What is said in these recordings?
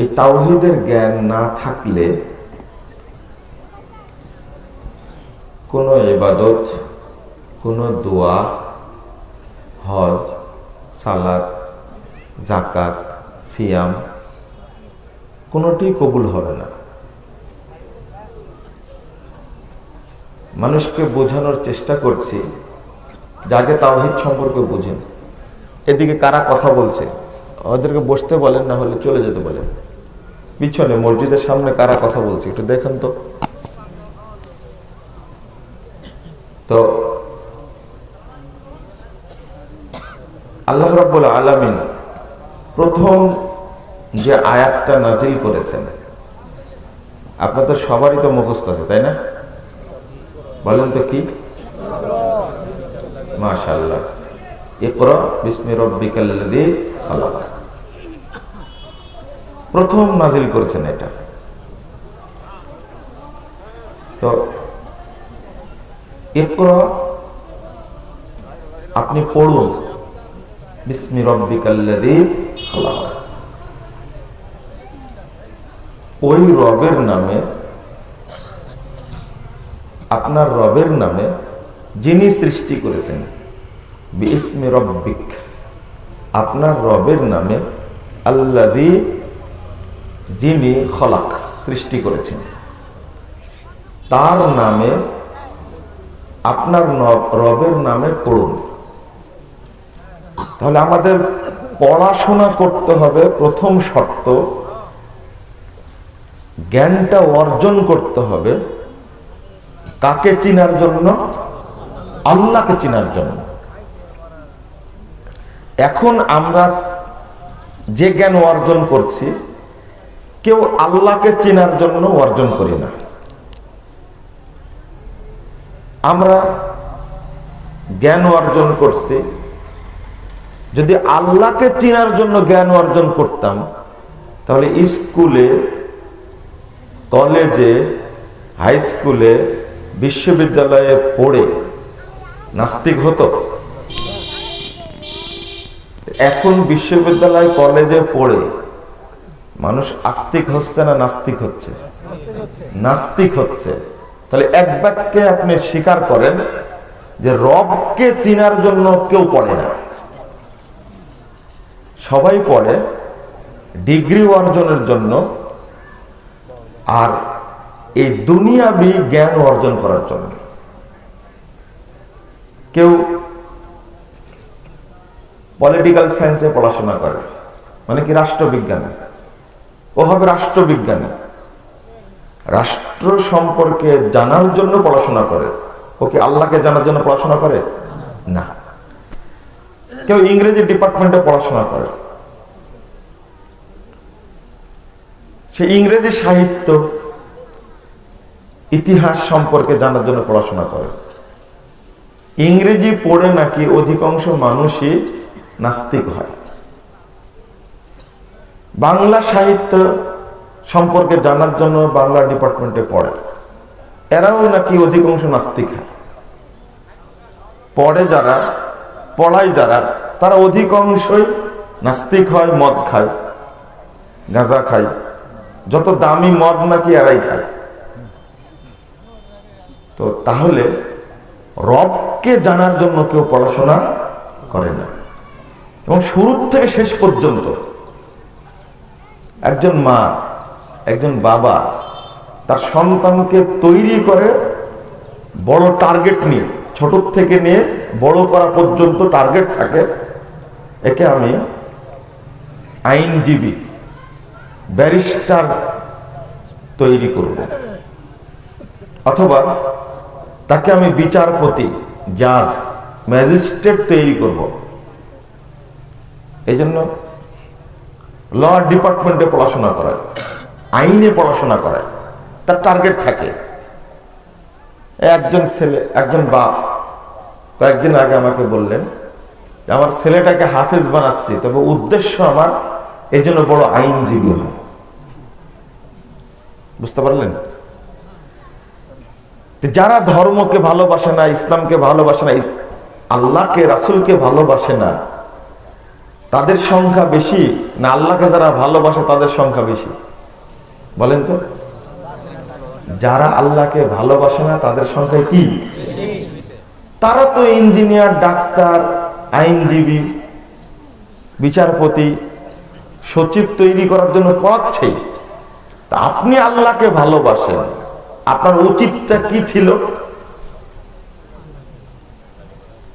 এই তাওহীদের জ্ঞান না থাকলে কোনো ইবাদত, কোনো দোয়া, হজ, সালাত, যাকাত, সিয়াম কোনোটি কবুল হবে না। মানুষকে বোঝানোর চেষ্টা করছি যে আগে তাওহীদ সম্পর্কে বুঝেন। এদিকে কারা কথা বলছে ওদেরকে বসতে বলেন, না হলে চলে যেতে বলেন। পিছনে মসজিদের সামনে কারা কথা বলছে একটু দেখেন তো। তো আল্লাহ রাব্বুল আলামিন প্রথম যে আয়াতটা নাজিল করেছেন, আপনাদের সবারই তো মুখস্থ আছে, তাই না? বলেন তো কি? মাশাআল্লাহ। ইকরা বিসমি রাব্বিকাল্লাযী খালাক। প্রথম নাজিল করেছেন এটা। তো ইকরা আপনি পড়ুন, বিসমি রাব্বিকাল্লাযী খালাক। ওই রবের নামে, আপনার রবের নামে যিনি সৃষ্টি করেছেন। বিসমি রাব্বিক, আপনার রবের নামে, আল্লাযী যিনি খলাক সৃষ্টি করেছেন, তার নামে, আপনার রবের নামে পড়ুন। তাহলে আমাদের পড়াশোনা করতে হবে। প্রথম শর্ত, জ্ঞানটা অর্জন করতে হবে কাকে চিনার জন্য? আল্লাহকে চিনার জন্য। এখন আমরা যে জ্ঞান অর্জন করছি, কেউ আল্লাহকে চেনার জন্য অর্জন করি না। আমরা জ্ঞান অর্জন করছি, যদি আল্লাহকে চেনার জন্য জ্ঞান অর্জন করতাম, তাহলে স্কুলে, কলেজে, হাই স্কুলে, বিশ্ববিদ্যালয়ে পড়ে নাস্তিক হতো। এখন বিশ্ববিদ্যালয়, কলেজে পড়ে মানুষ আস্তিক হচ্ছে না নাস্তিক হচ্ছে? নাস্তিক হচ্ছে। তাহলে এক বাক্যে আপনি স্বীকার করেন যে রবকে চিনার জন্য কেউ পড়ে না, সবাই পড়ে ডিগ্রি অর্জনের জন্য আর এই দুনিয়াবি জ্ঞান অর্জন করার জন্য। কেউ পলিটিক্যাল সায়েন্সে পড়াশোনা করে, মানে কি রাষ্ট্রবিজ্ঞানে, ও হবে রাষ্ট্রবিজ্ঞানী। রাষ্ট্র সম্পর্কে জানার জন্য পড়াশোনা করে, ও কি আল্লাহকে জানার জন্য পড়াশোনা করে? না। কেউ ইংরেজি ডিপার্টমেন্টে পড়াশোনা করে, সে ইংরেজি সাহিত্য, ইতিহাস সম্পর্কে জানার জন্য পড়াশোনা করে। ইংরেজি পড়ে নাকি অধিকাংশ মানুষই নাস্তিক হয়। বাংলা সাহিত্য সম্পর্কে জানার জন্য বাংলা ডিপার্টমেন্টে পড়ে, এরাও নাকি অধিকাংশ নাস্তিক হয়। পড়ে যারা, পড়ায় যারা, তারা অধিকাংশই নাস্তিক হয়, মদ খায়, গাঁজা খায়, যত দামি মদ নাকি এরাই খায়। তো তাহলে রবকে জানার জন্য কেউ পড়াশোনা করে না। এবং শুরু থেকে শেষ পর্যন্ত একজন মা, একজন বাবা তার সন্তানকে তৈরি করে বড় টার্গেট নিয়ে, ছোট থেকে নিয়ে বড় করা পর্যন্ত টার্গেট থাকে। একে আমি আইনজীবী, ব্যারিস্টার তৈরি করব, অথবা তাকে আমি বিচারপতি, জাজ, ম্যাজিস্ট্রেট তৈরি করব। এই জন্য ল ডিপার্টমেন্টে পড়াশোনা করায়, আইনে পড়াশোনা করায়, তার টার্গেট থাকে। একজন ছেলে, একজন বাপ কয়েকদিন আগে আমাকে বললেন যে আমার ছেলেটাকে হাফেজ বানাচ্ছি, তবে উদ্দেশ্য আমার এই জন্য বড় আইনজীবী হয়। বুঝতে পারলেন? যারা ধর্মকে ভালোবাসে না, ইসলামকে ভালোবাসে না, আল্লাহকে, রাসূলকে ভালোবাসে না, তাদের সংখ্যা বেশি না আল্লাহকে যারা ভালোবাসে তাদের সংখ্যা বেশি? বলেন তো। যারা আল্লাহকে ভালোবাসে না তাদের সংখ্যা কি? তারা তো ইঞ্জিনিয়ার, ডাক্তার, আইনজীবী, বিচারপতি, সচিব তৈরি করার জন্য পড়াচ্ছে। তা আপনি আল্লাহকে ভালোবাসেন, আপনার উচিতটা কি ছিল?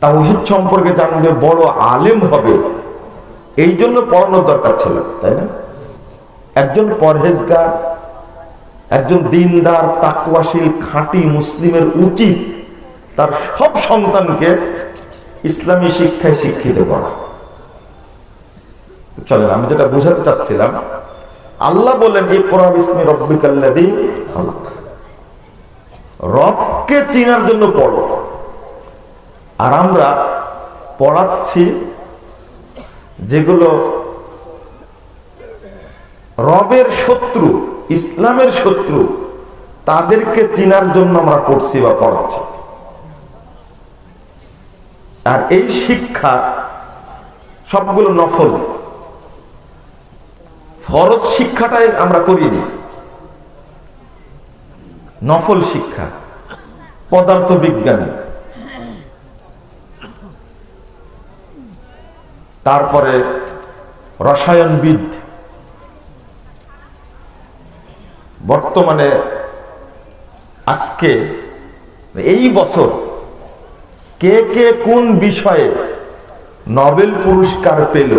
তাওহীদ সম্পর্কে জানবে, বড় আলেম হবে, এই জন্য পড়ানোর দরকার ছিল, তাই না? একজন পরহেজগার, একজন দিনদার, তাকওয়াশীল, খাঁটি মুসলিমের উচিত তার সব সন্তানকে ইসলামী শিক্ষায় শিক্ষিত করা। চলেন, আমি যেটা বুঝাতে চাচ্ছিলাম, আল্লাহ বলেন ইকরা বিসমি রাব্বিকাল্লাযী খালাক, রবকে চেনার জন্য পড়ো। আর আমরা পড়াচ্ছি যেগুলো রবের শত্রু, ইসলামের শত্রু, তাদেরকে চেনার জন্য আমরা পড়ছি বা পড়াচ্ছি। আর এই শিক্ষা সবগুলো নফল, ফরজ শিক্ষাটাই আমরা করিনি। নফল শিক্ষা, পদার্থ বিজ্ঞানী, তারপরে রসায়নবিদ, বর্তমানে আজকে এই বছর কে কে কোন বিষয়ে নোবেল পুরস্কার পেল,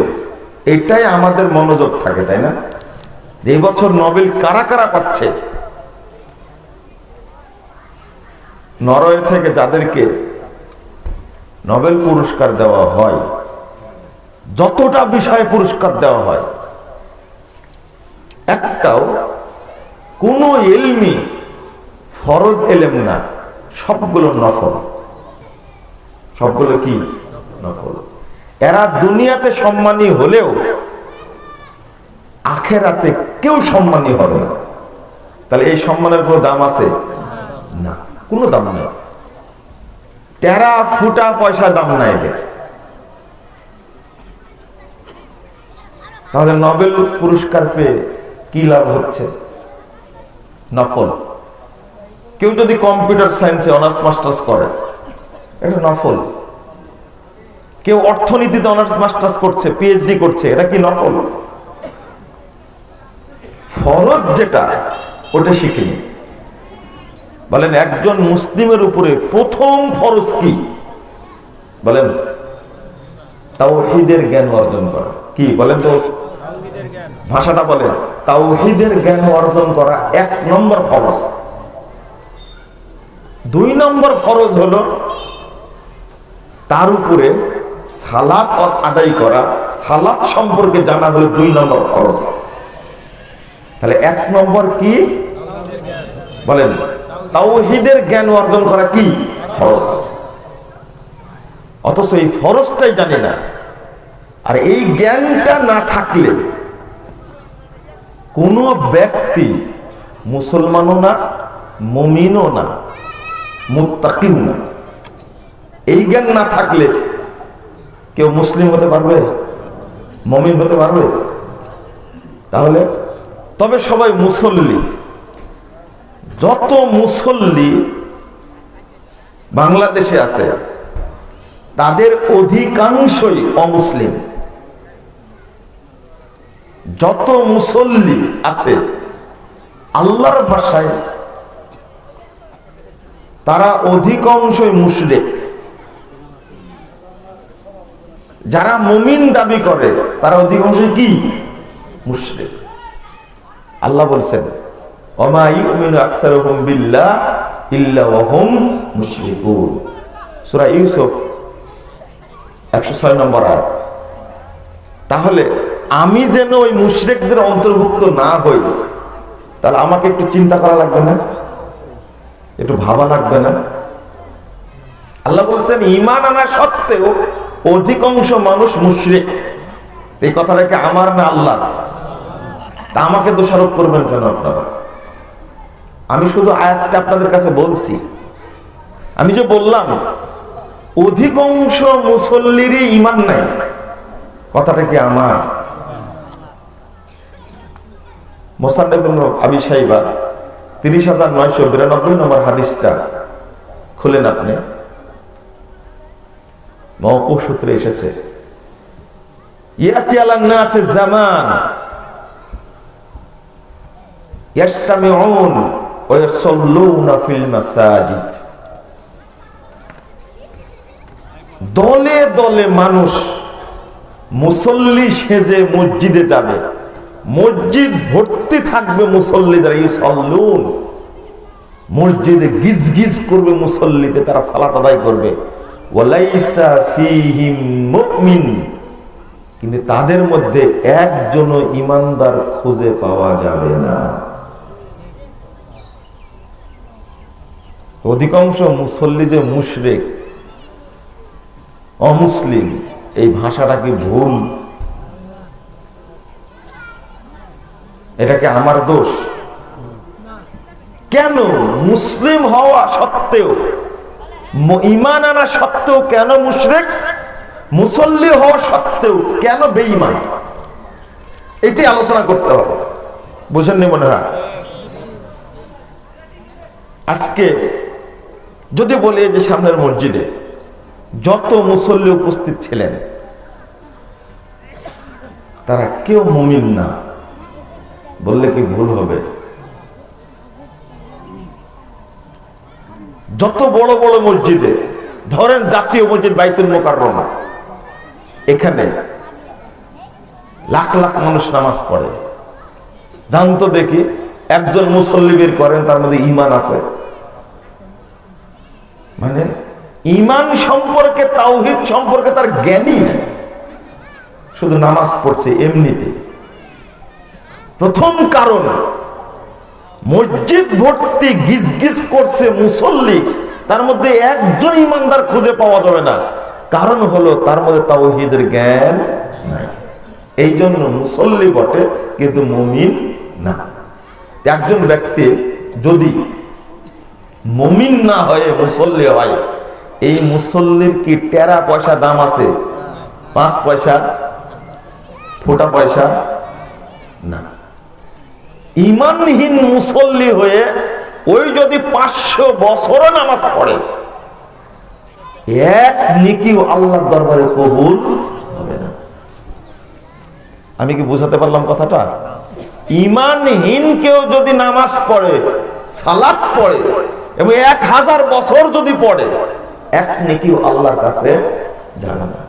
এটাই আমাদের মনোযোগ থাকে, তাই না? যে এই বছর নোবেল কারা কারা পাচ্ছে। নরওয়ে থেকে যাদেরকে নোবেল পুরস্কার দেওয়া হয়, যতটা বিষয়ে পুরস্কার দেওয়া হয়, একটাও কোনো ইলমি ফরজ এলেম না, সবগুলো নফল। সবগুলো কি? নফল। এরা দুনিয়াতে সম্মানী হলেও আখেরাতে কেউ সম্মানী হবে না। তাহলে এই সম্মানের কোনো দাম আছে? না, কোনো দাম নেই। টেরা ফুটা পয়সা দাম নাই এদের। তাহলে নোবেল পুরস্কার পেয়ে কি লাভ হচ্ছে? নফল। কেউ যদি কম্পিউটার সায়েন্সে অনার্স মাস্টার্স করে, এটা নফল। কেউ অর্থনীতিতে অনার্স মাস্টার্স করছে, পিএইচডি করছে, এটা কি নফল? ফরজ যেটা, ওটা শিখিনি। বলেন একজন মুসলিমের উপরে প্রথম ফরজ কি? বলেন তাওহীদের জ্ঞান অর্জন করা। কি বলেন তো? ভাষাটা বলেন। তাওহীদের জ্ঞান অর্জন করা 1 নম্বর ফরজ। 2 নম্বর ফরজ হলো তার উপরে সালাত আদায় করা। সালাত সম্পর্কে জানা হলো 2 নম্বর ফরজ। তাহলে 1 নম্বর কি? বলেন তাওহীদের জ্ঞান অর্জন করা কি? ফরজ। অথচ এই ফরজটাই জানি না। আর এই জ্ঞানটা না থাকলে কোনো ব্যক্তি মুসলমানও না, মুমিনও না, মুত্তাকিও না। এই জ্ঞান না থাকলে কেউ মুসলিম হতে পারবে? মুমিন হতে পারবে? তাহলে তবে সবাই মুসল্লি। যত মুসল্লি বাংলাদেশে আছে তাদের অধিকাংশই অমুসলিম। যত মুসল্লি আছে আল্লাহর ভাষায় তারা অধিকাংশই মুশরিক। যারা মুমিন দাবি করে তারা অধিকাংশই কি? মুশরিক। আল্লাহ বলছেন ওমা ইউমিনু আকসারুহুম বিল্লাহ ইল্লা ওয়া হুম মুশরিকুন। সূরা ইউসুফ 106 নম্বর আয়াত। তাহলে আমি যেন ওই মুশরিকদের অন্তর্ভুক্ত না হই, তাহলে আমাকে একটু চিন্তা করা লাগবে না? একটু ভাবা লাগবে না? আল্লাহ বলছেন ঈমান আনা সত্ত্বেও অধিকাংশ মানুষ মুশরিক। এই কথাটা কি আমার না আল্লাহর? তা আমাকে দোষারোপ করবেন কেন আপনারা? আমি শুধু আয়াতটা আপনাদের কাছে বলছি। আমি যে বললাম অধিকাংশ মুসল্লিরই ঈমান নাই, কথাটা কি আমার? মুসান্নাফ ইবনে আবি শাইবা 30,992 নম্বর হাদিসটা খুলেন আপনি, মওকুফ সূত্রে এসেছে, ইয়াতি আলান নাসে জামান ইয়াজতামিউন ওয়া ইয়াসাল্লুনা ফিল মাসাজিদ। দলে দলে মানুষ মুসল্লি সেজে মসজিদে যাবে, মসজিদ ভর্তি থাকবে মুসল্লিদের, ইউসাল্লুন, মসজিদে গিজ গিজ করবে মুসল্লিতে, তারা সালাত আদায় করবে। ওয়ালাইসা ফীহিম মুমিন, কিন্তু তাদের মধ্যে একজনও ঈমানদার খুঁজে পাওয়া যাবে না। অধিকাংশ মুসল্লি যে মুশরিক, অমুসলিম, এই ভাষাটা কি ভুল? এটা কি আমার দোষ? কেন মুসলিম হওয়া সত্ত্বেও, ঈমান আনা সত্ত্বেও কেন মুশরিক? মুসল্লি হওয়া সত্ত্বেও কেন বেঈমান? এটি আলোচনা করতে হবে, বুঝেননি মনে হয়? আজকে যদি বলি যে সামনের মসজিদে যত মুসল্লি উপস্থিত ছিলেন তারা কেউ মুমিন না, বললে কি ভুল হবে? যত বড় বড় মসজিদে, ধরেন জাতীয় মসজিদ বাইতুল মুকাররমা, এখানে লাখ লাখ মানুষ নামাজ পড়ে, জানতো দেখি একজন মুসল্লি বের করেন তার মধ্যে ঈমান আছে? মানে ঈমান সম্পর্কে, তাওহীদ সম্পর্কে তার জ্ঞানই নেই, শুধু নামাজ পড়ছে এমনিতে। প্রথম কারণ, মসজিদ ভর্তি গিজ গিজ করছে মুসল্লি, তার মধ্যে একজন ঈমানদার খুঁজে পাওয়া যাবে না। কারণ হলো তার মধ্যে তাওহীদের জ্ঞান নাই। এই জন্য মুসল্লি বটে কিন্তু মুমিন না। একজন ব্যক্তি যদি মুমিন না হয়ে মুসল্লি হয়, এই মুসল্লির কি টেরা পয়সা দাম আছে? 5 পয়সা, ফোটা পয়সা না। ঈমানহীন মুসল্লি হয়ে ওই যদি 500 বছরও নামাজ পড়ে, এক নেকিও আল্লাহর দরবারে কবুল হবে না। আমি কি বুঝাতে পারলাম কথাটা? ঈমানহীন কেউ যদি নামাজ পড়ে, সালাত পড়ে এবং 1000 বছর যদি পড়ে, এক নেকিও আল্লাহর কাছে যাবে না।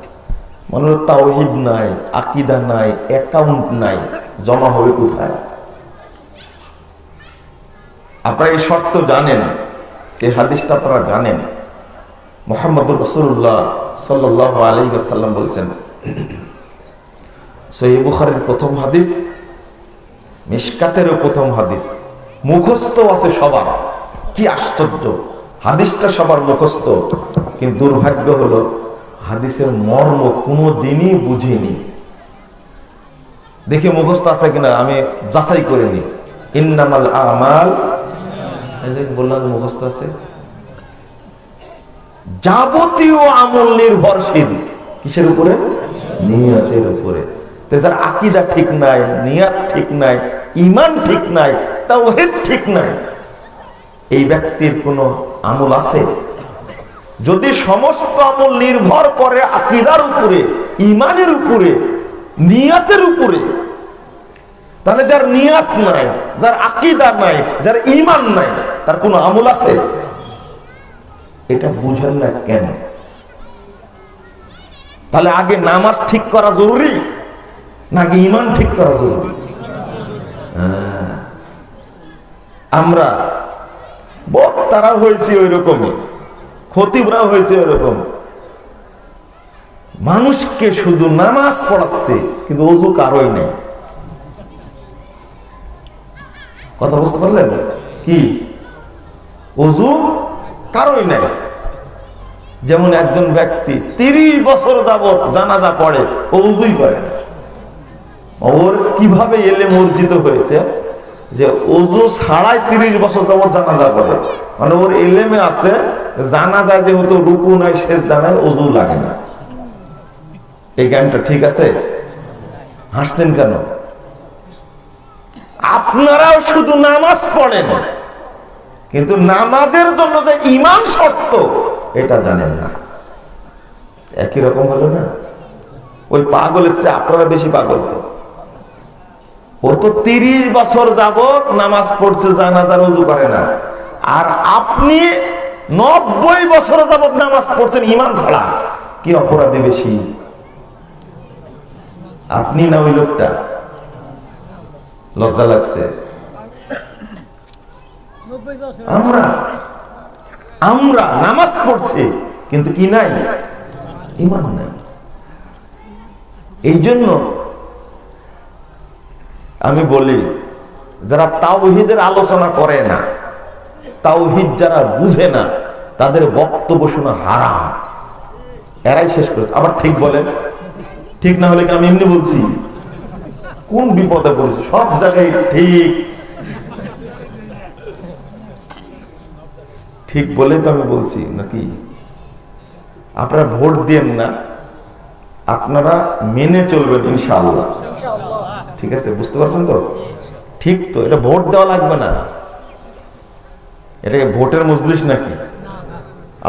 মনে তাওহীদ নাই, আকীদা নাই, অ্যাকাউন্ট নাই, জমা হবে কোথায়? আপনারা এই শর্ত জানেন, এই হাদিসটা আপনারা জানেন। মুহাম্মদুর রাসূলুল্লাহ সাল্লাল্লাহু আলাইহি ওয়াসাল্লাম বলেছেন, সহিহ বুখারীর প্রথম হাদিস, মিশকাতেরও প্রথম হাদিস, মুখস্থ আছে সবার। কি আশ্চর্য, হাদিসটা সবার মুখস্থ, কিন্তু দুর্ভাগ্য হলো হাদিসের মর্ম কোনো দিনই বুঝিনি। দেখি মুখস্থ আছে কিনা, আমি যাচাই করিনি। ইন্নামাল আমাল, বললাম মুখস্থ আছে। যাবতীয় আমল নির্ভরশীল কিসের উপরে? নিয়তের উপরে। যার আকীদা ঠিক নাই, নিয়ত ঠিক নাই, ঈমান ঠিক নাই, তাওহীদ ঠিক নাই, এই ব্যক্তির কোনো আমল আছে? যদি সমস্ত আমল নির্ভর করে আকীদার উপরে, ঈমানের উপরে, নিয়তের উপরে, তাহলে যার নিয়ত নাই, যার আকীদা নাই, যার ঈমান নাই, তার কোনো আমল আছে? এটা বুঝেন না কেন? তাহলে আগে নামাজ ঠিক করা জরুরি নাকি ঈমান ঠিক করা জরুরি? আমরা বক্তারা হয়েছে ওই রকমই, খতিবরা হয়েছে ওই রকম, মানুষকে শুধু নামাজ পড়াচ্ছে কিন্তু ওযু কারোই নেই। কথা বুঝতে পারলেন? কি ওযু কারোই নাই। যেমন একজন ব্যক্তি 30 বছর যাবত জানাজা পড়ে, ও ওযুই করে না। ওর কিভাবে এলেম অর্জিত হয়েছে যে ওযু ছাড়াই 30 বছর যাবত জানাজা পড়ে? মানে ওর এলেমে আছে জানাজা যেহেতু রুকু নাই, সেজদা নাই, ওযু লাগে না। এই জ্ঞানটা ঠিক আছে? হাসতেন কেন? আপনারাও শুধু নামাজ পড়েন, কিন্তু নামাজের জন্য যে ঈমান শর্ত এটা জানেন না। একই রকম হলো না? ওই পাগলের চেয়ে আপনারা বেশি পাগল। তো ও তো 30 বছর যাবত নামাজ পড়ছে, জানাজার ওযু করে না, আর আপনি 90 বছর যাবত নামাজ পড়ছেন ঈমান ছাড়া। কি অপরাধী বেশি, আপনি না ওই লোকটা? লজ্জা লাগছে? আমরা আমরা নামাজ পড়ছি কিন্তু কি নাই? ঈমান নাই। এই জন্য আমি বলি, যারা তাওহীদের আলোচনা করে না, তাওহীদ যারা বুঝে না, তাদের বক্তব্য শোনা হারাম। এরাই শেষ করেছে। আবার ঠিক বলেন, ঠিক না হলে কি আমি এমনি বলছি? কোন বিপদে পড়েছি? সব জায়গায় ঠিক ঠিক বলে তো আমি বলছি নাকি? আপনারা ভোট দেন না, আপনারা মেনে চলবেন ইনশাআল্লাহ। ঠিক আছে, বুঝতে পারছেন তো? ঠিক তো, এটা ভোট দেওয়া লাগবে না। এটাকে ভোটের মজলিস নাকি?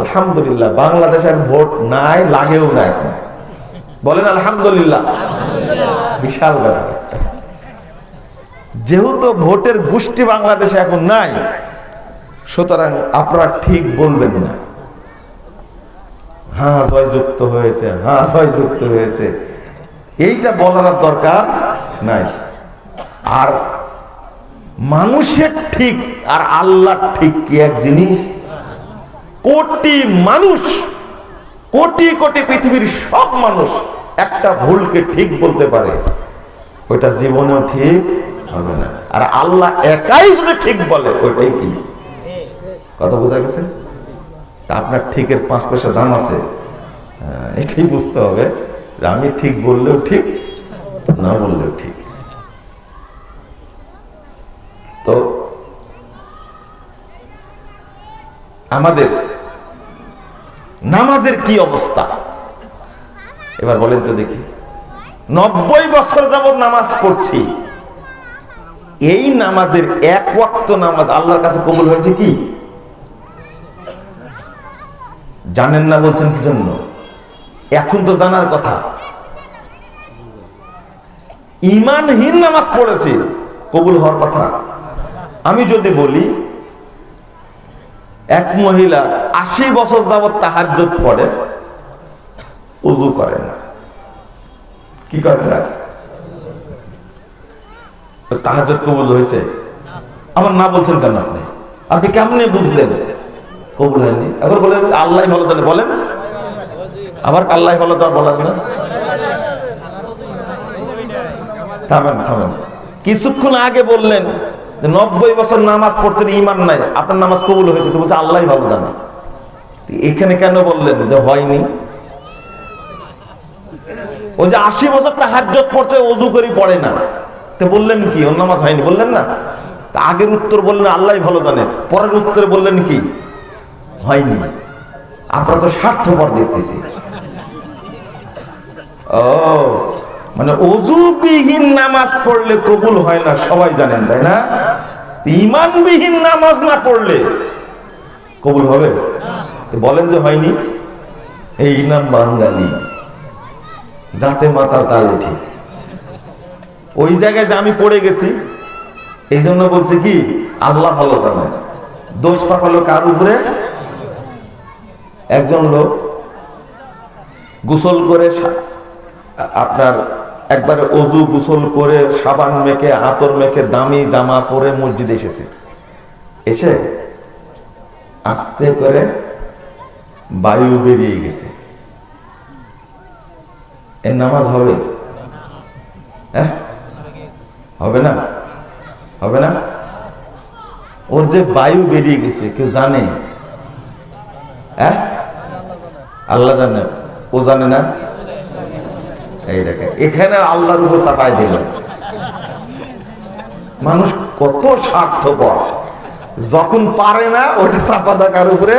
আলহামদুলিল্লাহ, বাংলাদেশের ভোট নাই, লাগেও না এখন। বলেন আলহামদুলিল্লাহ। বিশাল ব্যাপার। যেহেতু ভোটের গোষ্ঠী বাংলাদেশে এখন নাই, সুতরাং আপনারা ঠিক বলবেন না। হ্যাঁ জয়যুক্ত হয়েছে, হ্যাঁ জয়যুক্ত হয়েছে, এইটা বলার দরকার নাই। আর মানুষের ঠিক আর আল্লাহর ঠিক কি এক জিনিস? কোটি মানুষ, কোটি কোটি পৃথিবীর সব মানুষ একটা ভুলকে ঠিক বলতে পারে, ওইটা জীবনেও ঠিক হবে না। আর আল্লাহ একাই যদি ঠিক বলে, ওইটাই কি? কথা বোঝা গেছে? তা আপনার ঠিকের 5 পয়সা দাম আছে, এটাই বুঝতে হবে যে আমি ঠিক বললেও ঠিক, না বললেও ঠিক। তো আমাদের নামাজের কি অবস্থা এবার বলেন তো দেখি। 90 বছর যাবত নামাজ পড়ছি, এই নামাজের এক ওয়াক্ত নামাজ আল্লাহর কাছে কবুল হয়েছে কি জানেন না? বলছেন কি জন্য? এখন তো জানার কথা। ঈমানহীন নামাজ পড়েছি, কবুল হওয়ার কথা। আমি যদি বলি এক মহিলা 80 বছর যাবত তাহাজ্জুদ পড়ে, ওযু করে না, কি করে না? তাহাজ্জুদ কবুল হয়েছে? আবার না বলছেন কেন? আপনি আপনি কেমনে বুঝলেন কবুল হয়নি? এখন বলেন আল্লাহ ভালো জানে। বলেন আবার আল্লাহ ভালো জানে বলেন না। থামেন থামেন, কিছুক্ষণ আগে বললেন যে 90 বছর নামাজ পড়তেন, ঈমান নাই, আপনার নামাজ কবুল হয়েছে, তো বলছে আল্লাহ ভালো জানে। এখানে কেন বললেন যে হয়নি? ওই যে 80 বছর তাহাজ্জুদ পড়ছে, ওযু করে পড়ে না, তো বললেন কি ওর নামাজ হয়নি? বললেন না। তা আগের উত্তর বললেন আল্লাহ ভালো জানে, পরের উত্তরে বললেন কি হয়নি। আপনারা তো স্বার্থপর দেখতেছি। ও মানে ওযুবিহীন নামাজ পড়লে কবুল হয় না, সবাই জানেন তাই না? ঈমানবিহীন নামাজ না পড়লে কবুল হবে? তো বলেন যে হয়নি। এই নাম বাঙালি, জাতে মাতা তালে ঠিক। ওই জায়গায় যে আমি পড়ে গেছি, এই জন্য বলছে কি আল্লাহ ভালো জানে। দোষ চাপালো কার উপরে? একজন লোক গোসল করে, আপনার একবারে অজু গোসল করে সাবান মেখে আতর মেখে দামি জামা পরে মসজিদে এসেছে। এসে আস্তে করে বায়ু বেরিয়ে গেছে। এর নামাজ হবে? হবে না, হবে না। ওর যে বায়ু বেরিয়ে গেছে কেউ জানে? আল্লাহ জানে, ও জানে না। এই দেখেন, এখানে আল্লাহর উপর চাপাই দিল। মানুষ কত স্বার্থপর, যখন পারে না ওটা চাপা দেওয়ার উপরে,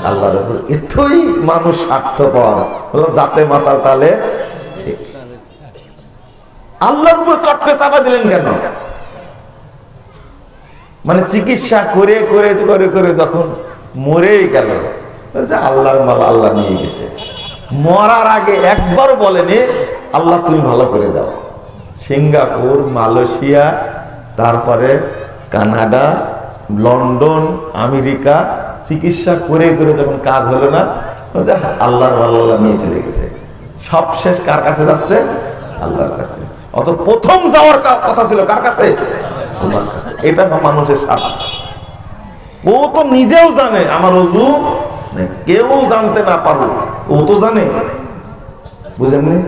আল্লাহর উপর। এতই মানুষ স্বার্থপর হলো, জাতে মাতাল তালে আল্লাহর উপর চটকে চাপা দিলেন কেন? মানে চিকিৎসা করে করে করে করে যখন মরেই গেল, আল্লাহর মাল আল্লাহ নিয়ে গেছে। মরার আগে একবার বলেনি আল্লাহ তুমি ভালো করে দাও। সিঙ্গাপুর, মালয়েশিয়া, তারপরে কানাডা, লন্ডন, আমেরিকা চিকিৎসা করে করে যখন কাজ হলো না, আল্লাহর ভালো আল্লাহ নিয়ে চলে গেছে। সব শেষ কার কাছে যাচ্ছে? আল্লাহর কাছে। অত প্রথম যাওয়ার কথা ছিল কার কাছে? আল্লাহর কাছে। এটা মানুষের স্বার্থ। ও তো নিজেও জানে আমার ওযু কেউ জানতে না পারুক, ও তো জানে। বুঝেননি?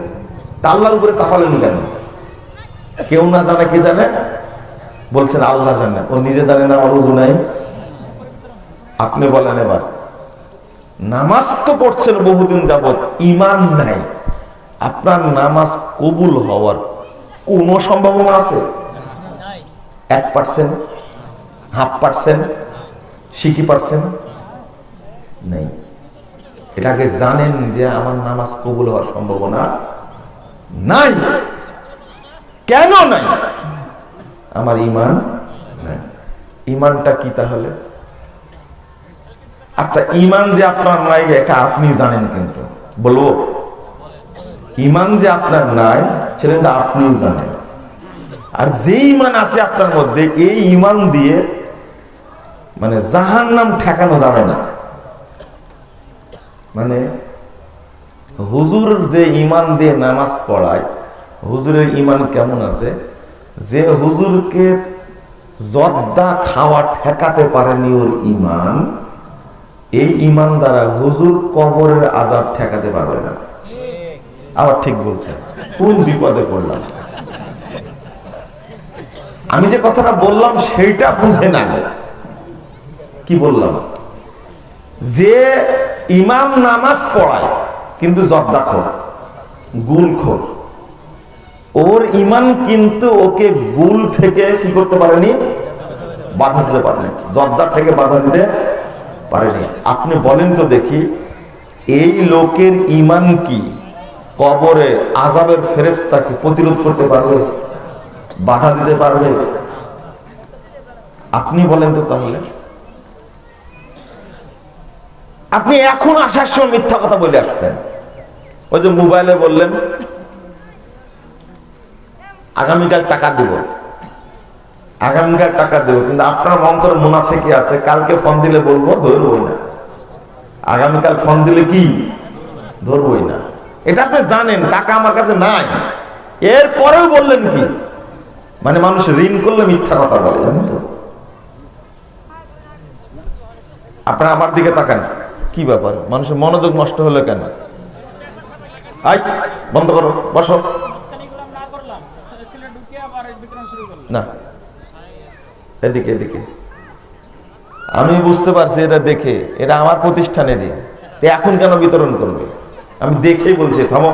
তা আল্লাহর উপরে চাপালেন কেন? কেউ না জানে, কে জানে? বলছেন আল্লাহ জানে। ও নিজে জানে না আমার ওযু নাই? আপনি বলেন এবার, নামাজ তো পড়ছেন বহুদিন যাবত, ঈমান নাই, আপনার নামাজ কবুল হওয়ার কোন সম্ভাবনা আছে? 1%, 0.5%, শিখি পারছেন নেই। এটাকে জানেন যে আমার নামাজ কবুল হওয়ার সম্ভাবনা নাই। কেন নাই? আমার ঈমান নাই। ঈমানটা কি তাহলে? আচ্ছা, ঈমান যে আপনার নাই এটা আপনি জানেন, কিন্তু বলবো ঈমান যে আপনার নাই সেটা কিন্তু আপনিও জানেন। আর যে ঈমান আছে আপনার মধ্যে, এই ঈমান দিয়ে মানে জাহান্নাম ঠেকানো যাবে না। মানে হুজুর যে ঈমান দিয়ে নামাজ পড়ায়, হুজুরের ঈমান কেমন আছে? যে হুজুরকে জর্দা খাওয়া ঠেকাতে পারেনি ওর ঈমান, এই ঈমান দ্বারা হুজুর কবরের আযাব ঠেকাতে পারবে না। আবার ঠিক বলছেন, কোন বিপদে পড়লাম। আমি যে কথাটা বললাম সেইটা বুঝে না। কি বললাম? যে ইমাম নামাজ পড়ায় কিন্তু জর্দাখোর, গুলখোর, ওর ঈমান কিন্তু ওকে গুল থেকে কি করতে পারেনি? বাধা দিতে পারেনি, জর্দা থেকে বাধা দিতে পারেনি। আপনি বলেন তো দেখি, এই লোকের ঈমান কি কবরে আযাবের ফেরেশতাকে প্রতিরোধ করতে পারবে? বাধা দিতে পারবে? আপনি বলেন তো তাহলে। আপনি এখন আসার সময় মিথ্যা কথা বলে আসছেন। ওই যে মোবাইলে বললেন আগামীকাল টাকা দিব, আগামীকাল টাকা দেব, কিন্তু আপনার অন্তরে মুনাফিকি আছে, কালকে ফোন দিলে বলবো ধরবই না, আগামীকাল ফোন দিলে কি ধরবই না। এটা আপনি জানেন টাকা আমার কাছে নাই, এরপরেও বললেন কি? মানে মানুষ ঋণ করলে মিথ্যা কথা বলে, জানেন তো? আপনারা আমার দিকে তাকান, কি ব্যাপার? মানুষের মনোযোগ নষ্ট হলো কেন? আই বন্ধ করো, বসো না, এদিকে এদিকে। আমি বুঝতে পারছি এটা দেখে, এটা আমার প্রতিষ্ঠানেরই, এখন কেন বিতরণ করবে? আমি দেখেই বলছি থামো।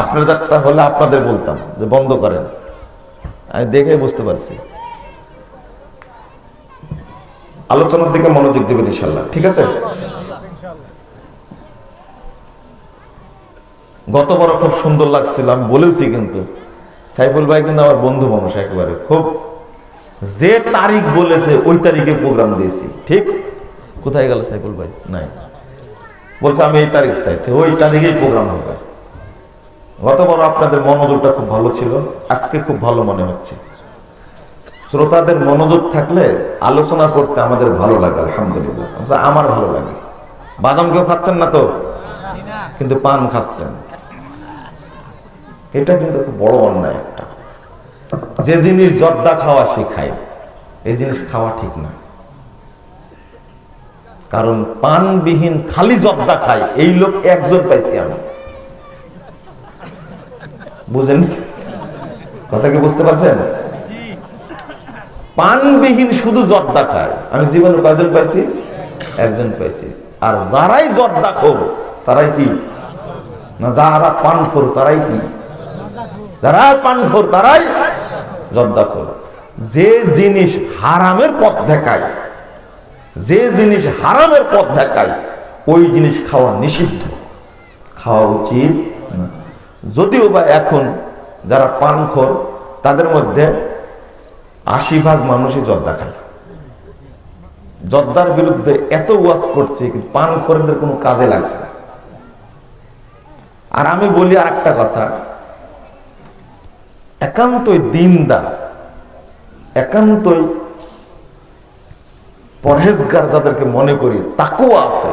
আপনাদেরটা হলে আপনাদের বলতাম যে বন্ধ করেন, আমি দেখেই বুঝতে পারছি। আলোচনার দিকে মনোযোগ দেবেন ইনশাল্লাহ, ঠিক আছে? গতবার খুব সুন্দর লাগছিল, আমি বলেছি, কিন্তু সাইফুল ভাই কিন্তু আমার বন্ধু মানুষ একেবারে, খুব যে তারিখ বলেছে ওই তারিখে প্রোগ্রাম দিয়েছি। ঠিক কোথায় গেল সাইফুল ভাই? নাই, বলছে আমি এই তারিখ চাই, ওই তারিখেই প্রোগ্রাম হবে। গতবার আপনাদের মনোযোগটা খুব ভালো ছিল, আজকে খুব ভালো মনে হচ্ছে। শ্রোতাদের মনোযোগ থাকলে আলোচনা করতে আমাদের ভালো লাগে, আলহামদুলিল্লাহ। আমার ভালো লাগে। বাদাম কেউ খাচ্ছেন না তো, কিন্তু পান খাচ্ছেন, এটা কিন্তু খুব বড় অন্যায় একটা। যে জিনিস জর্দা খাওয়া শেখায়, এই জিনিস খাওয়া ঠিক না। কারণ পানবিহীন খালি জর্দা খায় এই লোক একজন পাইছি আমি। বুঝেন কথা কি? বুঝতে পারছেন? পানবিহীন শুধু জর্দা খায় আমি জীবনে কয়জন পাইছি? একজন পাইছি। আর যারাই জর্দা খোর তারাই কি না, যারা পানখোর তারাই কি, যারা পানখোর তারাই জর্দাখোর। যে জিনিস হারামের পথ দেখায়, যে জিনিস হারামের পথ দেখায় ওই জিনিস খাওয়া নিষিদ্ধ, খাওয়া উচিত না। যদিও বা এখন যারা পানখোর তাদের মধ্যে ৮০% মানুষই জর্দা খায়। জর্দার বিরুদ্ধে এত ওয়াজ করছে, কিন্তু পানখোরদের কোনো কাজে লাগছে না। আর আমি বলি আর একটা কথা, একান্তই দিনদার, একান্তই পরহেজগার যাদেরকে মনে করি, তাকওয়া আছে,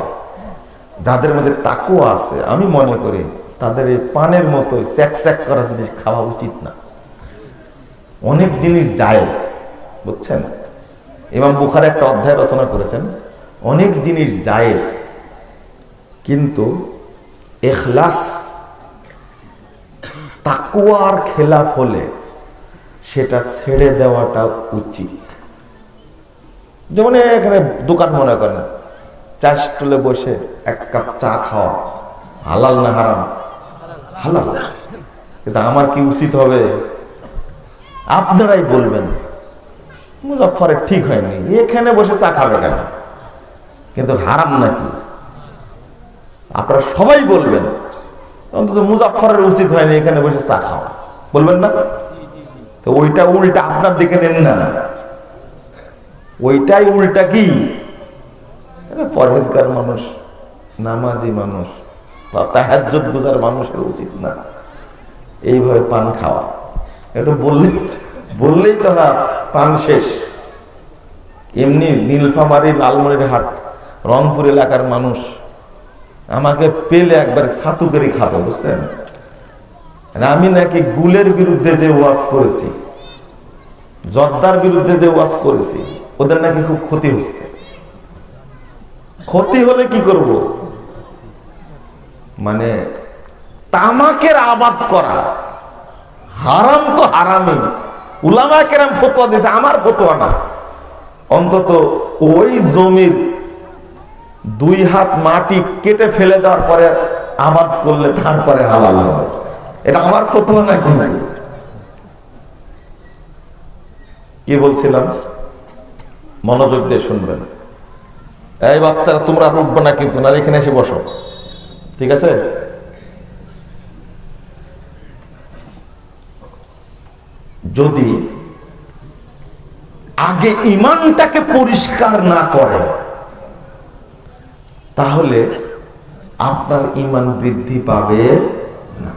যাদের মধ্যে তাকওয়া আছে, আমি মনে করি তাদের এই পানের মতো স্যাক স্যাক করা জিনিস খাওয়া উচিত না। অনেক জিনিস জায়েজ, বুঝছেন? ইমাম বুখারী একটা অধ্যায় রচনা করেছেন, অনেক জিনিস জায়েজ, কিন্তু ইখলাস তাকওয়ার খেলাফ হলে সেটা ছেড়ে দেওয়াটা উচিত। যেমন এখানে দোকান মনে করেন, চা স্টলে বসে 1 কাপ চা খাওয়া হালাল না হারাম? হালাল। কিন্তু আমার কি উচিত হবে? আপনারাই বলবেন মুজাফফরের ঠিক হয়নি, এখানে বসে চা খাবে কেন, কিন্তু হারাম নাকি? আপনারা সবাই বলবেন অন্তত মুজাফফরের উচিত হয়নি এখানে বসে চা খাওয়া, বলবেন না? তো ওইটা উল্টা আপনার দিকে নেন না, ওইটাই উল্টা। কি পরহেজগার মানুষ, নামাজি মানুষ বা তাহাজ্জুদ গুজার মানুষের উচিত না এইভাবে পান খাওয়া। এটা বললেই তো পান শেষ। এমনি নীলফামারী, লালমনিরহাট, রংপুর এলাকার মানুষ আমাকে পেলে একবারে ছাতু করে খাবে, বুঝছেন? আমি নাকি গুলের বিরুদ্ধে যে ওয়াজ করেছি, জর্দার বিরুদ্ধে যে ওয়াজ করেছি, ওদের নাকি খুব ক্ষতি হচ্ছে। ক্ষতি হলে কি করব? মানে তামাকের আবাদ করা হারাম তো হারামই, উলামা কেরাম ফতোয়া দিয়েছে, আমার ফতোয়া না। অন্তত ওই জমির 2 হাত মাটি কেটে ফেলে দেওয়ার পরে আবাদ করলে তারপরে হালাল হবে, এটা আমার ফতোয়া না। কিন্তু কি বলছিলাম, মনোযোগ দিয়ে শুনবেন। এই বাচ্চারা তোমরা উঠবে না কিন্তু, না এখানে এসে বসো, ঠিক আছে? যদি আগে ঈমানটাকে পরিষ্কার না করে তাহলে আপনার ঈমান বৃদ্ধি পাবে না।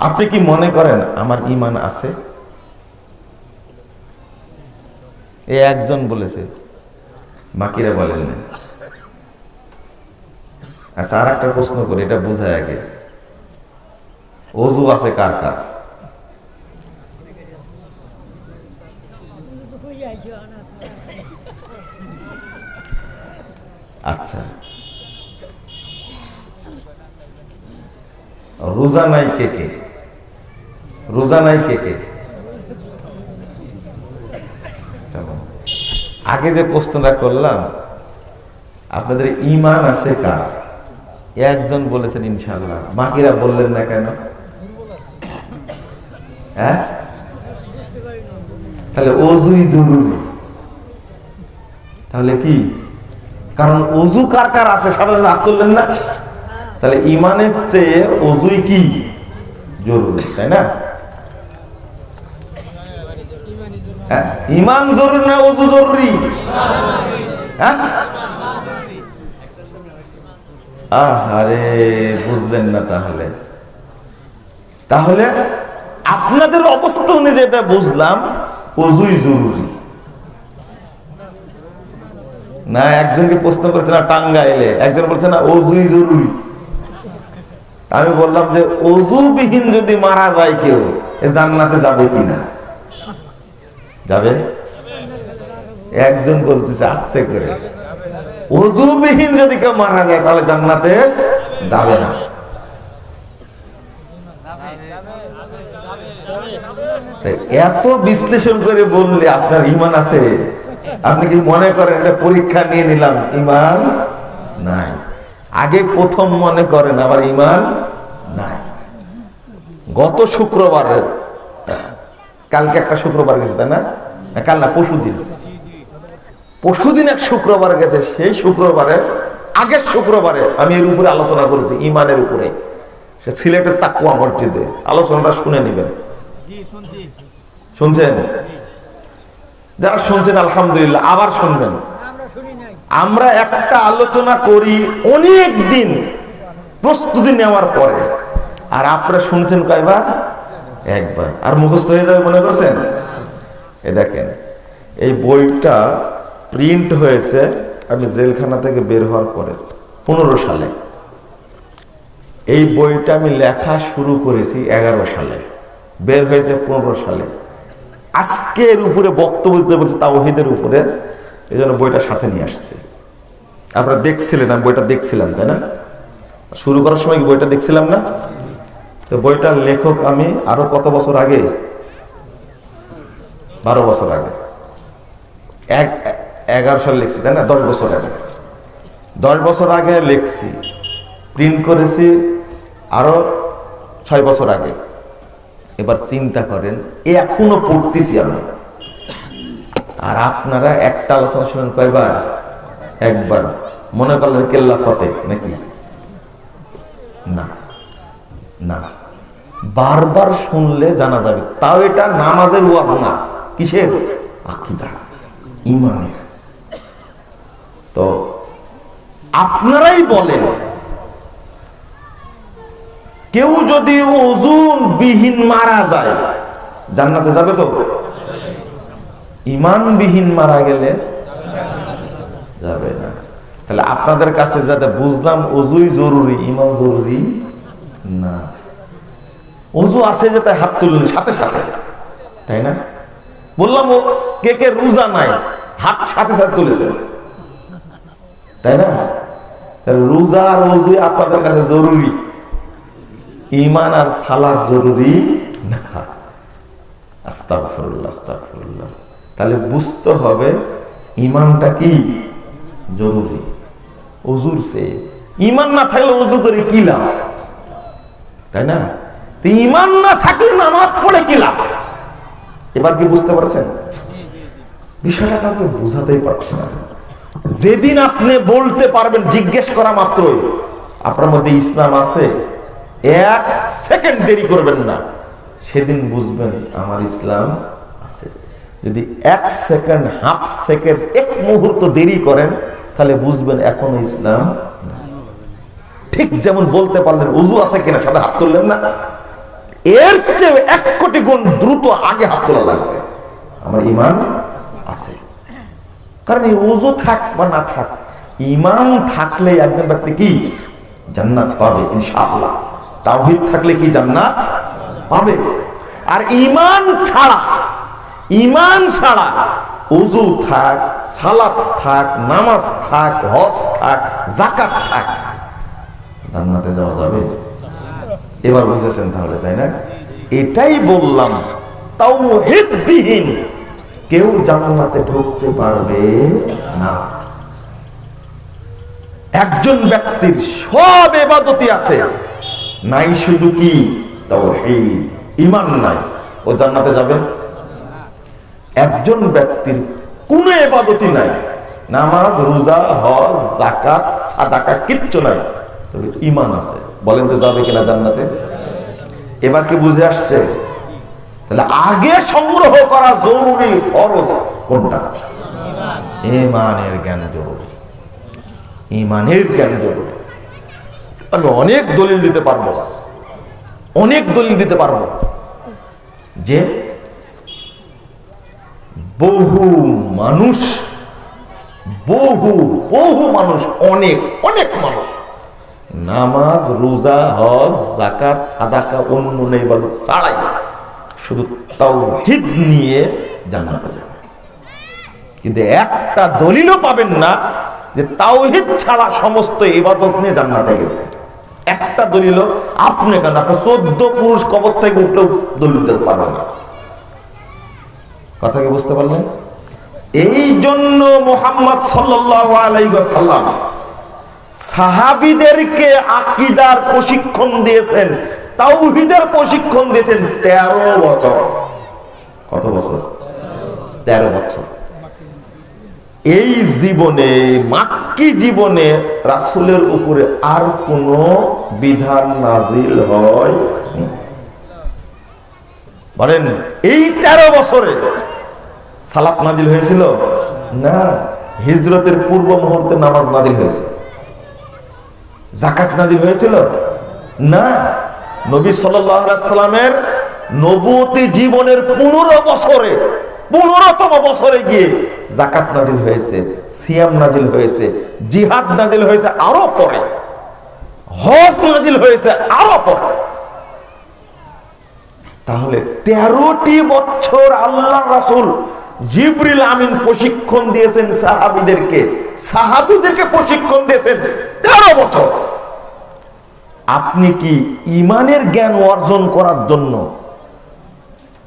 আপনি কি মনে করেন আমার ঈমান আছে? এই একজন বলেছে, বাকিরা বলেন না। আচ্ছা, আর একটা প্রশ্ন করি, এটা বোঝায় আগে, ওযু আছে কার কার? আচ্ছা, রোজা নাই কে কে? রোজা নাই কে কে? আগে যে প্রশ্নটা করলাম, আপনাদের ঈমান আছে কার? একজন বলেছেন ইনশাআল্লাহ, বাকিরা বললেন না কেন? হ্যাঁ, তাহলে ওযুই জরুরি। তাহলে কি? কারণ ওযু কার কার আছে, সাথে সাথে হাত তুললেন না? তাহলে ঈমানের চেয়ে ওযুই কি জরুরি, তাই না? ঈমান জরুরি না ওযু জরুরি? হ্যাঁ, আহারে বুঝলেন না। তাহলে আপনাদের অবস্থা অনুযায়ী যেটা বুঝলাম, ওযুই জরুরি না। একজনকে প্রশ্ন করেছে না টাঙ্গাইলে, একজন বলছে না ওযুই জরুরি। আমি বললাম যে ওযুবিহীন যদি মারা যায় কেউ, এ জান্নাতে যাবে কিনা? যাবে? একজন বলতেছে আস্তে করে, ওযুবিহীন যদি কেউ মারা যায় তাহলে জান্নাতে যাবে না। এত বিশ্লেষণ করে বললে আপনার ঈমান আছে? আপনি কি মনে করেন এটা পরীক্ষা নিয়ে নিলাম, ঈমান নাই? আগে প্রথম মনে করেন আমার ঈমান নাই। গত শুক্রবারে, কালকে একটা শুক্রবার গেছে তাই না? কাল না, পরশুদিন এক শুক্রবার গেছে। সেই শুক্রবারে, আগের শুক্রবারে আমি এর উপরে আলোচনা করেছি, ঈমানের উপরে। সে সিলেটের তাকওয়া মসজিদে, আলোচনাটা শুনে নেবেন। শুনছেন? যারা শুনছেন আলহামদুলিল্লাহ, আবার শুনবেন। আমরা একটা আলোচনা করি অনেক দিন প্রস্তুতি নেওয়ার পরে, আর আপনারা শুনছেন কয়বার? একবার। আর মুখস্থ হয়ে যাবে মনে করছেন? এ দেখেন, এই বইটা প্রিন্ট হয়েছে আমি জেলখানা থেকে বের হওয়ার পরে 15 সালে। এই বইটা আমি লেখা শুরু করেছি 11 সালে, বের হয়েছে 15 সালে। আজকের উপরে বক্তব্য দিতে বলছে তাওহীদের উপরে, এই জন্য বইটা সাথে নিয়ে আসছে। আপনারা দেখছিলেন, আমি বইটা দেখছিলাম, তাই না? শুরু করার সময় কি বইটা দেখছিলাম না? তো বইটার লেখক আমি আরো কত বছর আগে, 12 বছর আগে, 11 সালে লিখছি, তাই না? 10 বছর আগে, 10 বছর আগে লিখছি, প্রিন্ট করেছি আরো 6 বছর আগে। এবার চিন্তা করেন, এখনো পড়তেছি আমি, আর আপনারা একটা আলোচনা শুনেন কয়বার? একবার। মনে করলেন কেল্লা ফতে নাকি? না না, বারবার শুনলে জানা যাবে। তাও এটা নামাজের ওয়াজ না, কিসের? আকীদা, ঈমানের। তো আপনারাই বলেন, কেউ যদি ওযু বিহীন মারা যায় জান্নাতে যাবে তো? ঈমান বিহীন মারা গেলে যাবে না। তাহলে আপনাদের কাছে যাতে বুঝলাম ওযুই জরুরি, ঈমান জরুরি না। ওযু আছে যে তাই হাত তুললেন সাথে সাথে, তাই না? বললাম ও কে কে রোজা নাই, হাত সাথে সাথে তুলেছেন, তাই না? তাহলে রোজা আর ওযু আপনাদের কাছে জরুরি, ঈমান আর সালাত জরুরি না। আস্তাগফিরুল্লাহ, আস্তাগফিরুল্লাহ। তাহলে বুঝতে হবে ঈমানটা কি জরুরি। ওযুর চেয়ে ঈমান না থাকলে ওযু করে কি লাভ, তাই না? তো ঈমান না থাকলে নামাজ পড়ে কি লাভ? এবার কি বুঝতে পারছেন বিষয়টা? কাউকে বুঝাতেই পারছে না। যেদিন আপনি বলতে পারবেন, জিজ্ঞেস করা মাত্রই আপনার মধ্যে ইসলাম আছে, 1 সেকেন্ড দেরি করবেন না, সেদিন বুঝবেন আমার ইসলাম আছে। যদি 1 সেকেন্ড, হাফ সেকেন্ড, 1 মুহূর্ত দেরি করেন, তাহলে বুঝবেন এখনো ইসলাম না। ঠিক যেমন বলতে পারলেন ওযু আছে কিনা, সাথে হাত তুললেন না, এর চেয়ে 1 কোটি গুণ দ্রুত আগে হাত তোলা লাগবে, আমার ঈমান আছে। কারণ এই ওযু থাক বা না থাক, ঈমান থাকলে একজন ব্যক্তি কি জান্নাত পাবে ইনশাআল্লাহ। তাওহীদ থাকলে কি জান্নাত পাবে। আর ঈমান ছাড়া ওযু থাক, সালাত থাক, নামাজ থাক, হজ থাক, যাকাত থাক, জান্নাতে যাওয়া যাবে? এবার বুঝেছেন তাহলে, তাই না? এটাই বললাম, তাওহীদবিহীন কেউ জান্নাতে ঢুকতে পারবে না। একজন ব্যক্তির সব ইবাদতই আছে, নাই শুধু কি তাওহীদ, ঈমান নাই, ও জান্নাতে যাবে? একজন ব্যক্তির কোনো ইবাদতই নাই, নামাজ, রোজা, হজ, যাকাত, সাদাকা কিচ্ছু নাই, তবে ঈমান আছে, বলেন তো যাবে কিনা জান্নাতে? এবার কি বুঝে আসছে? তাহলে আগে সংগ্রহ করা জরুরি, ফরজ কোনটা? ঈমানের জ্ঞান জরুরি, ঈমানের জ্ঞান জরুরি। আমি অনেক দলিল দিতে পারবো, যে বহু মানুষ, অনেক মানুষ নামাজ, রোজা, হজ, যাকাত, সাদাকা, অন্য ইবাদত ছাড়াই শুধু তাওহীদ নিয়ে জান্নাতে যাবে। কিন্তু একটা দলিলও পাবেন না যে তাওহীদ ছাড়া সমস্ত ইবাদত নিয়ে জান্নাতে গেছে। একটা দলিলও আপনি কেন, আপনি 14 পুরুষ কবর থেকে উঠলেও দলিল দিতে পারবেন না। কথা কি বুঝতে পারলেন? এই জন্য মুহাম্মদ সাল্লাল্লাহু আলাইহি ওয়াসাল্লাম সাহাবীদেরকে আকীদার প্রশিক্ষণ দিয়েছেন, তাওহীদের প্রশিক্ষণ দিয়েছেন 13 বছর। কত বছর? 13 বছর। এই জীবনে, মাক্কি জীবনে রাসূলের উপরে আর কোন বিধান নাজিল হয়নি। বলেন, এই 13 বছরে সালাত নাজিল হয়েছিল না? হিজরতের পূর্ব মুহূর্তে নামাজ নাজিল হয়েছে। যাকাত নাজিল হয়েছিল না? নবী সাল্লাল্লাহু আলাইহি সাল্লামের নবুয়তি জীবনের 15 বছরে, 15তম বছরে গিয়ে যাকাত নাজিল হয়েছে, সিয়াম নাজিল হয়েছে, জিহাদ নাজিল হয়েছে আরো পরে, হজ নাজিল হয়েছে আরো পরে। তাহলে 13টি বছর আল্লাহ রাসূল জিবরিল আমিন প্রশিক্ষণ দিয়েছেন সাহাবীদেরকে প্রশিক্ষণ দিয়েছেন 13 বছর। আপনি কি ঈমানের জ্ঞান অর্জন করার জন্য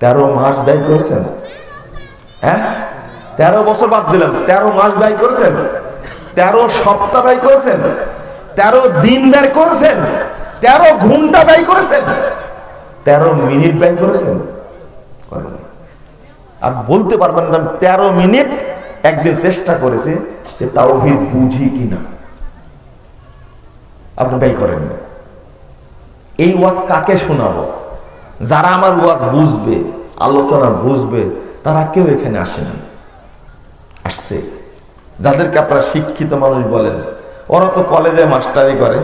13 মাস ব্যয় করেছেন? হ্যাঁ, 13 বছর বাদ দিলাম, 13 মাস ব্যয় করেছেন, 13 সপ্তাহ ব্যয় করেছেন, 13 দিন ব্যয় করেছেন, 13 ঘন্টা ব্যয় করেছেন, 13 মিনিট ব্যয় করেছেন? আর বলতে পারবেন না 13 মিনিট একদিন চেষ্টা করেছে যে তাওহীদ বুঝি কিনা, আপনি ব্যয় করেন না। এই ওয়াজ কাকে শোনাবো? যারা আমার ওয়াজ বুঝবে, আলোচনা বুঝবে, তারা কেউ এখানে আসেনি। আসছে যাদেরকে আপনারা শিক্ষিত মানুষ বলেন, ওরা তো কলেজে মাস্টারি করে,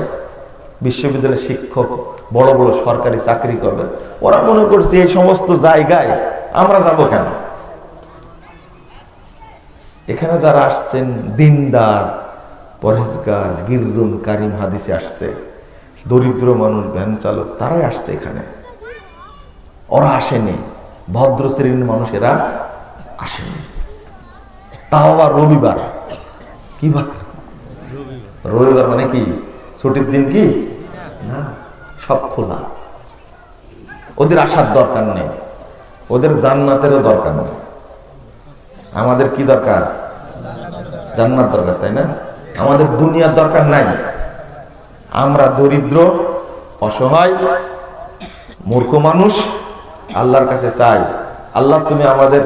বিশ্ববিদ্যালয়ের শিক্ষক, বড় বড় সরকারি চাকরি করবে। ওরা মনে করছে এই সমস্ত জায়গায় আমরা যাব কেন? এখানে যারা আসছেন দিনদার, পরহেজগার, গিররুন কারিম হাদিসে আসছে, দরিদ্র মানুষ, ভ্যান চালক, তারাই আসছে এখানে। ওরা আসেনি, ভদ্র শ্রেণীর মানুষেরা আসেনি। তাও আবার রবিবার। কি বার? রবিবার মানে কি ছুটির দিন? কি না, সব খোলা। ওদের আসার দরকার নেই, ওদের জান্নাতেরও দরকার নেই। আমাদের কি দরকার? জান্নাত দরকার, তাই না? আমাদের দুনিয়ার দরকার নাই। আমরা দরিদ্র, অসহায়, মূর্খ মানুষ, আল্লাহর কাছে চাই, আল্লাহ তুমি আমাদের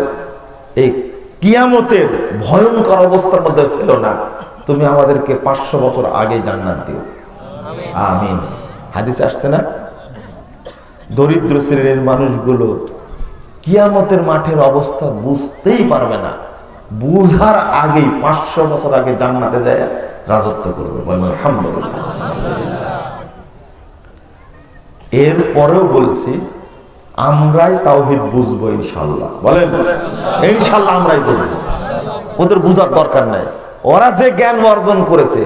এই কিয়ামতের ভয়ঙ্কর অবস্থার মধ্যে ফেলো না, তুমি আমাদেরকে 500 বছর আগে জান্নাত দিও, আমিন। হাদিসে আসছে না? দরিদ্র শ্রেণীর মানুষগুলো কিয়ামতের মাঠের অবস্থা বুঝতেই পারবে না, বুঝার আগেই 500 বছর আগে জান্নাতে যায় রাজত্ব করবে। বলেন আলহামদুলিল্লাহ। এরপরেও বলছি আমরাই তাওহীদ বুঝবো ইনশাআল্লাহ। বলেন ইনশাআল্লাহ আমরাই বুঝবো, ওদের বুঝার দরকার নাই। ওরা যে জ্ঞান অর্জন করেছে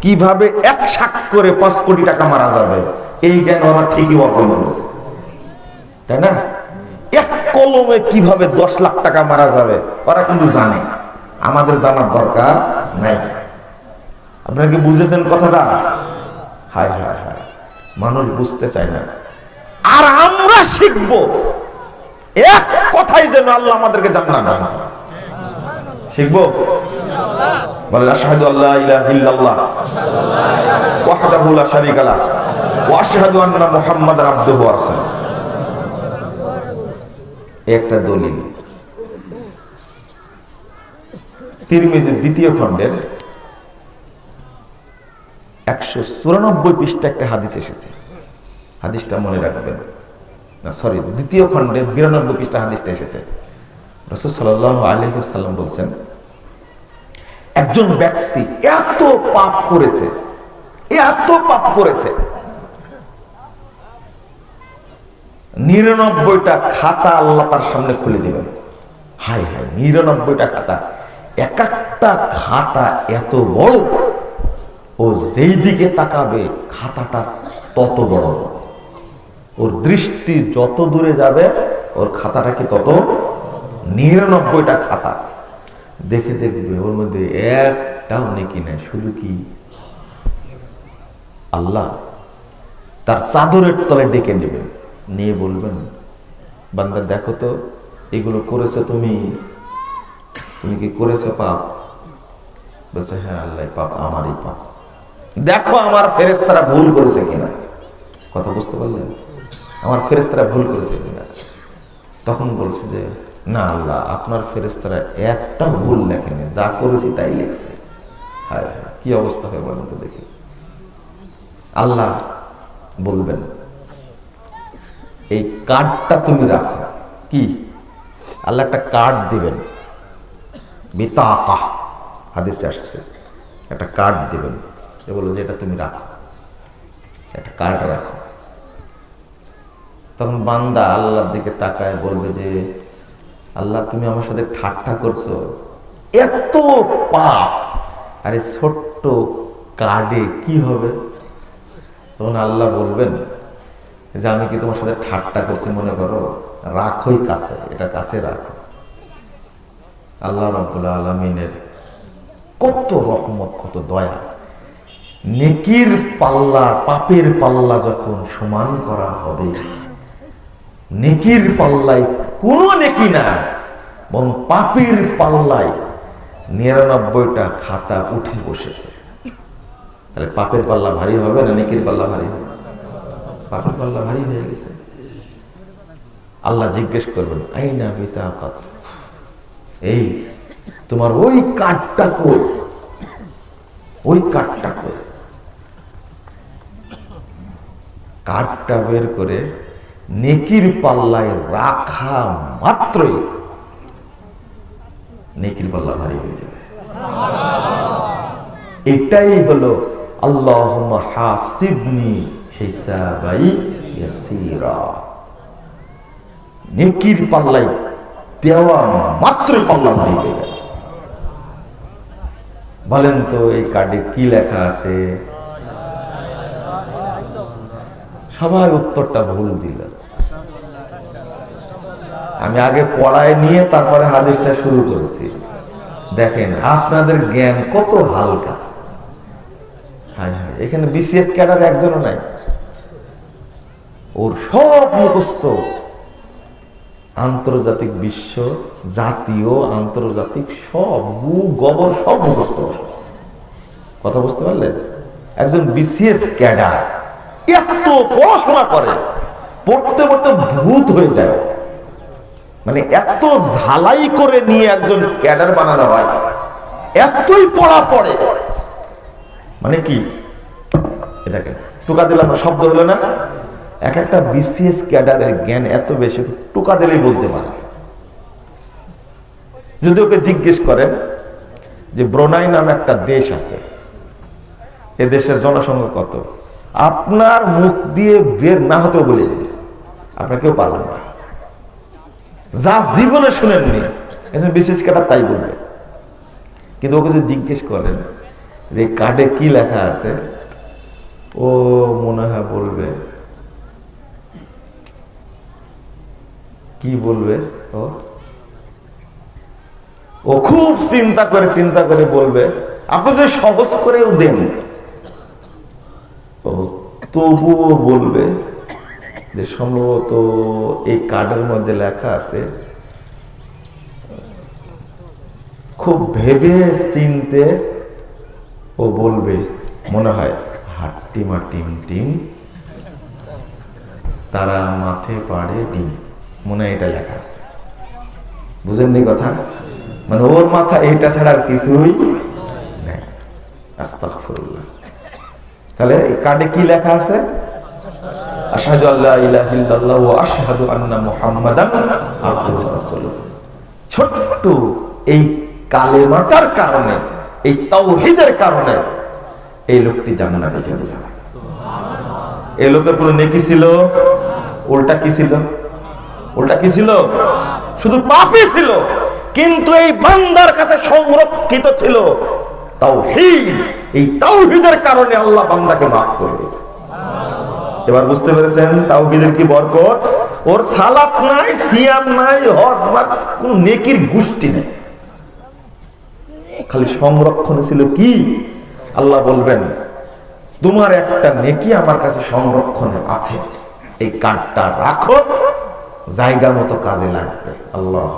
কিভাবে 1 শাক করে 5 কোটি টাকা মারা যাবে, এই জ্ঞান ওরা ঠিকই অর্জন করেছে, তাই না? 1 কলমে কিভাবে 10 লাখ টাকা মারা যাবে ওরা কিন্তু জানে, আমাদের জানার দরকার নাই। আপনারা কি বুঝেছেন কথাটা? হায় হায় হায়, মানুষ বুঝতে চায় না। আর আমরা শিখব এক কথাই যেন আল্লাহ আমাদেরকে জান্নাত দান করে। শিখবো? বলেন আশহাদু আল্লা ইলাহা ইল্লাল্লাহ ওয়াহদাহু লা শারীকা লাহু ওয়া আশহাদু আন্না মুহাম্মাদান আবদুহু ওয়া রাসূলুহু। একটা দলিল তিরমিজির 2য় খণ্ডের 194 পৃষ্ঠা একটা হাদিস এসেছে। হাদিসটা মনে রাখবেন, না সরি, 2য় খণ্ডের 92 পৃষ্ঠা হাদিসটা এসেছে। রাসূল সাল্লাল্লাহু আলাইহি ওয়াসাল্লাম বলেন, একজন ব্যক্তি এত পাপ করেছে, 99টা খাতা আল্লাহ তার সামনে খুলে দিবেন। হায় হায়, 99টা খাতা, এক একটা খাতা এত বড়, ও যেই দিকে তাকাবে খাতাটা তত বড় হবে। ওর দৃষ্টি যত দূরে যাবে ওর খাতাটা কি তত, 99টা খাতা দেখে দেখবে ওর মধ্যে একটাও নেকি নাই। শুধু কি আল্লাহ তার চাদরের তলে ডেকে নেবেন, নিয়ে বলবেন, বান্দা দেখো তো এগুলো করেছো তুমি কি করেছো পাপ? বলছে হ্যাঁ আল্লাহ, পাপ আমারই পাপ। দেখো আমার ফেরেশতারা ভুল করেছে কিনা। কথা বুঝতে পারলেন? আমার ফেরেশতারা ভুল করেছে কিনা। তখন বলছে যে না আল্লাহ, আপনার ফেরেশতারা একটা ভুল লেখেনি, যা করেছি তাই লিখছে। হায় হায়, কি অবস্থা হয় বলেন তো দেখি। আল্লাহ বলবেন, এই কার্ডটা তুমি রাখো। কি? আল্লাহ একটা কার্ড দিবেন, বিতাকা, হাদিসে আসছে, একটা কার্ড দিবেন। সে বলল যে এটা তুমি রাখো, একটা কার্ড রাখো। তখন বান্দা আল্লাহর দিকে তাকায় বলবে যে আল্লাহ, তুমি আমার সাথে ঠাট্টা করছো, এত পাপ, আরে ছোট্ট কার্ডে কি হবে? তখন আল্লাহ বলবেন যে আমি কি তোমার সাথে ঠাট্টা করছি মনে করো? রাখোই কাছে, এটা কাছে রাখো। আল্লাহ রাব্বুল আলামিনের কত রহমত, কত দয়া। নেকির পাল্লা পাপের পাল্লা যখন সমান করা হবে, নেকির পাল্লায় কোনো নেকি না, বরং পাপের পাল্লায় ৯৯টা খাতা উঠে বসেছে। তাহলে পাপের পাল্লা ভারী হবে না নেকির পাল্লা ভারী হবে? পাপের পাল্লা ভারী হয়ে গেছে। আল্লাহ জিজ্ঞেস করবেন, আইনা বিতাকাত, এই তোমার ওই কার্ডটা কই? ওই কার্ডটা কই? কার্ডটা বের করে নেকির পাল্লায় রাখা মাত্রই নেকির পাল্লা ভারী হয়ে যাবে। এটাই হলো আল্লাহুম্মা হাসিবনি হিসাবাই ইয়াসীরা। নেকির পাল্লায় দেওয়া মাত্রই পাল্লা ভারী হয়ে যাবে। বলেন তো এই কার্ডে কি লেখা আছে? সবাই উত্তরটা ভুল দিল। আমি আগে পড়ায় নিয়ে তারপরে হাদিসটা শুরু করেছি। দেখেন আপনাদের জ্ঞান কত হালকা। হায় হায়, এখানে বিসিএস ক্যাডার একজনও নাই, ওর সব মুখস্থ। আন্তর্জাতিক, বিশ্ব, জাতীয়, আন্তর্জাতিক সব গবর সব মুখস্থ। কথা বুঝতে পারলেন? একজন বিসিএস ক্যাডার এত পড়াশোনা করে, পড়তে পড়তে ভূত হয়ে যায়। মানে এত ঝালাই করে নিয়ে একজন ক্যাডার বানানো হয়, এতই পড়া পড়ে। মানে কি দেখেন, টোকা দিলাম শব্দ হলো না? এক একটা বিসিএস ক্যাডারের জ্ঞান এত বেশি, টোকা দিলেই বলতে পারে। যদি ওকে জিজ্ঞেস করেন যে ব্রুনাই নামে একটা দেশ আছে, এ দেশের জনসংখ্যা কত, আপনার মুখ দিয়ে বের না হতেও বলে দিবে, আপনার কেউ পারবেন না। যা জীবনে শুনেননি একজন বিসিএস ক্যাডার তাই বলবে। কিন্তু ওকে যদি জিজ্ঞেস করেন যে কার্ডে কি লেখা আছে, ও মনে হয় বলবে, কি বলবে, ও খুব চিন্তা করে বলবে। আপনি যদি সহজ করেও দেন, তবুও বলবে যে সম্ভবত এই কার্ডের মধ্যে লেখা আছে। খুব ভেবে চিনতে ও বলবে, মনে হয় হাট্টিমা টিম টিম, তারা মাঠে পাড়ে ডিম, মনে হয় এটা লেখা আছে। বুঝেননি কথা? মানে ওর মাথা এটা ছাড়া আর কিছুই নেই। আস্তাগফিরুল্লাহ। তাহলে এই কার্ডে কি লেখা আছে? আশহাদু আল্লা ইলাহা ইল্লাল্লাহু ওয়া আশহাদু আন্না মুহাম্মাদান আবদুহু ওয়া রাসূলুহু। ছোট্ট এই কালেমাটার কারণে, এই তাওহীদের কারণে এই লোকটি জান্নাতে চলে যাবে। এই লোকের কোনো নেকি ছিল? উল্টা কি ছিল? উল্টা কি ছিল? শুধু পাপই ছিল। কিন্তু এই বান্দার কাছে সংরক্ষিত ছিল তাওহীদ। এই তাওহীদের কারণে আল্লাহ বান্দাকে মাফ করে দিয়েছে। এবার বুঝতে পেরেছেন তাওহীদের কি বরকত? ওর সালাত নাই, সিয়াম নাই, হজ নাই, কোন নেকির গোষ্ঠী নেই, খালি সংরক্ষণ ছিল কি? আল্লাহ বলবেন, তোমার একটা নেকি আমার কাছে সংরক্ষণে আছে, এই কার্ডটা রাখো, জায়গা মতো কাজে লাগবে। আল্লাহ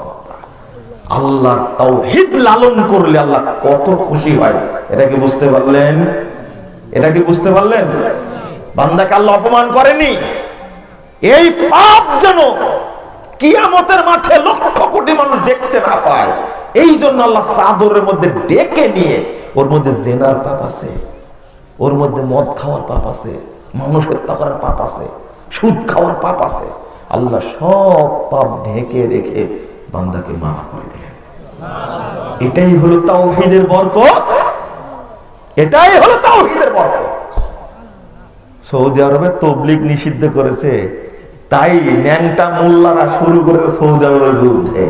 আল্লাহর তাওহীদ লালন করলে আল্লাহ কত খুশি হয়, এটা কি বুঝতে পারলেন? এটা কি বুঝতে পারলেন? বান্দাকে আল্লাহ অপমান করেনি। এই পাপ যেন কিয়ামতের মাঠে লক্ষ কোটি মানুষ দেখতে না পায়। এই জন্য আল্লাহ চাদরের মধ্যে ডেকে নিয়ে, ওর মধ্যে জেনার পাপ আছে, ওর মধ্যে মদ খাওয়ার পাপ আছে, মানুষ হত্যা করার পাপ আছে, সুদ খাওয়ার পাপ আছে, আল্লাহ সব পাপ ঢেকে রেখে বান্দাকে মাফ করে দিলেন। এটাই হলো তাওহীদের বরকত, এটাই হলো তাওহীদের বরকত। সৌদি আরবে তাবলীগ নিষিদ্ধ করেছে, তাই ন্যাংটা মোল্লারা শুরু করেছে সৌদি আরবের বিরুদ্ধে।